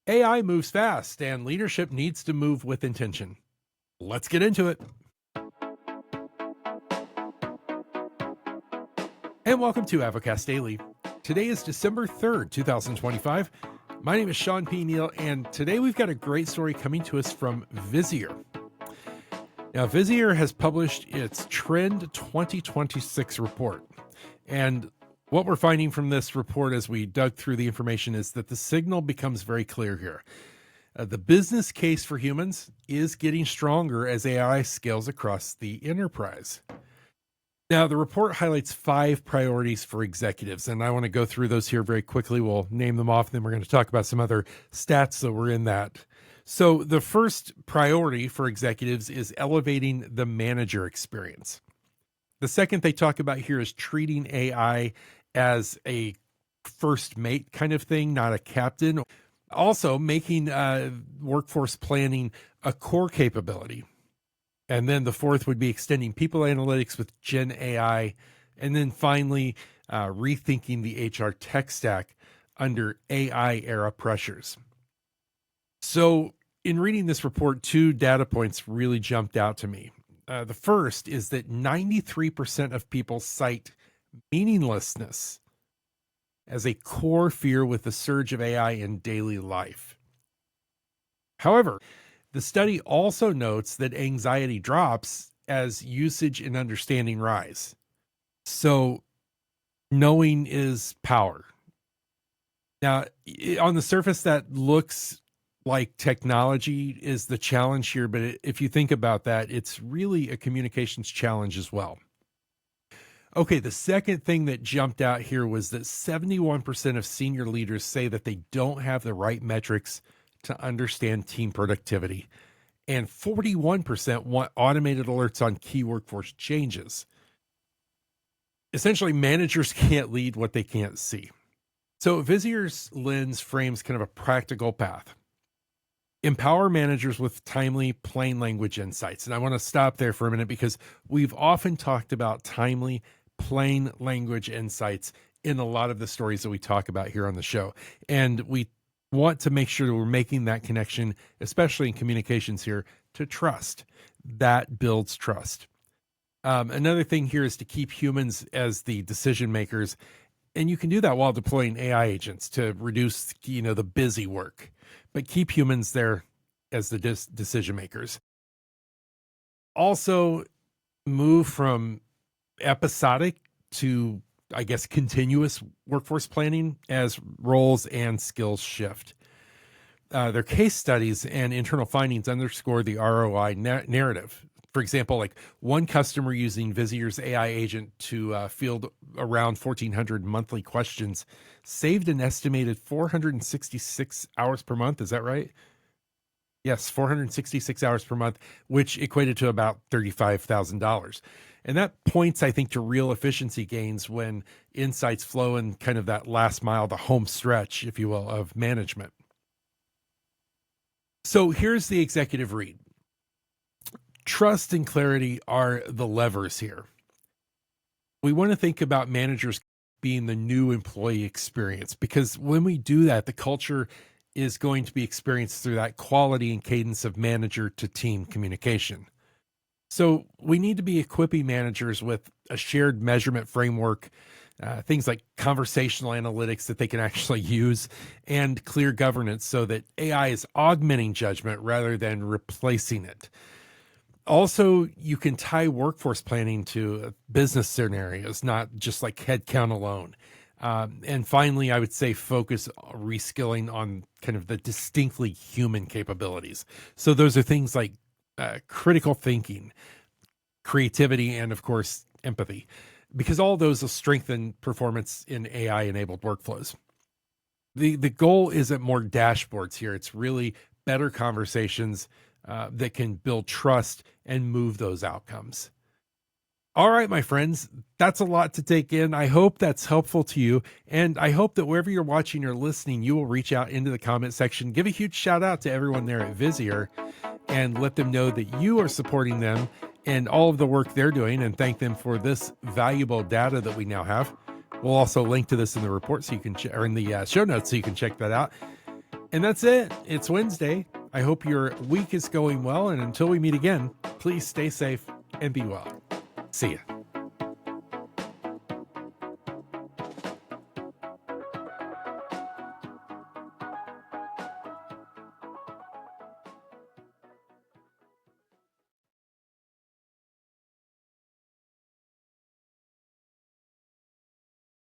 AI moves fast and leadership needs to move with intention. Let's get into it. And welcome to AdvoCast Daily. Today is December 3rd, 2025. My name is Shawn Neal, and today we've got a great story coming to us from Visier. Now, Visier has published its Trend 2026 report. And what we're finding from this report as we dug through the information is that the signal becomes very clear here. The business case for humans is getting stronger as AI scales across the enterprise. Now, the report highlights 5 priorities for executives, and I want to go through those here very quickly. We'll name them off, and then we're going to talk about some other stats that were in that. So the first priority for executives is elevating the manager experience. The second they talk about here is treating AI as a first mate kind of thing, not a captain. Also, making workforce planning a core capability. And then the fourth would be extending people analytics with Gen AI. And then finally, rethinking the HR tech stack under AI era pressures. So in reading this report, 2 data points really jumped out to me. The first is that 93% of people cite meaninglessness as a core fear with the surge of AI in daily life. However, the study also notes that anxiety drops as usage and understanding rise. So knowing is power. Now, on the surface, that looks like technology is the challenge here, but if you think about that, it's really a communications challenge as well. Okay, the second thing that jumped out here was that 71% of senior leaders say that they don't have the right metrics to understand team productivity, and 41% want automated alerts on key workforce changes. Essentially, managers can't lead what they can't see. So Visier's lens frames kind of a practical path. Empower managers with timely, plain language insights. And I want to stop there for a minute because we've often talked about timely, plain language insights in a lot of the stories that we talk about here on the show. And we want to make sure that we're making that connection, especially in communications here, to trust. That builds trust. Another thing here is to keep humans as the decision makers. And you can do that while deploying AI agents to reduce, the busy work, but keep humans there as the decision makers. Also, move from episodic to, continuous workforce planning as roles and skills shift. Their case studies and internal findings underscore the ROI narrative. For example, like one customer using Visier's AI agent to field around 1,400 monthly questions saved an estimated 466 hours per month. Is that right? Yes, 466 hours per month, which equated to about $35,000. And that points, I think, to real efficiency gains when insights flow in kind of that last mile, the home stretch, if you will, of management. So here's the executive read. Trust and clarity are the levers here. We want to think about managers being the new employee experience, because when we do that, the culture is going to be experienced through that quality and cadence of manager to team communication. So we need to be equipping managers with a shared measurement framework, things like conversational analytics that they can actually use, and clear governance so that AI is augmenting judgment rather than replacing it. Also, you can tie workforce planning to business scenarios, not just like headcount alone. And finally, I would say focus reskilling on kind of the distinctly human capabilities. So those are things like critical thinking, creativity, and of course, empathy, because all those will strengthen performance in AI-enabled workflows. The goal isn't more dashboards here. It's really better conversations that can build trust and move those outcomes. All right, my friends, that's a lot to take in. I hope that's helpful to you. And I hope that wherever you're watching or listening, you will reach out into the comment section, give a huge shout out to everyone there at Visier, and let them know that you are supporting them and all of the work they're doing, and thank them for this valuable data that we now have. We'll also link to this in the report so you can, or in the show notes so you can check that out. And that's it. It's Wednesday. I hope your week is going well. And until we meet again, please stay safe and be well. See ya.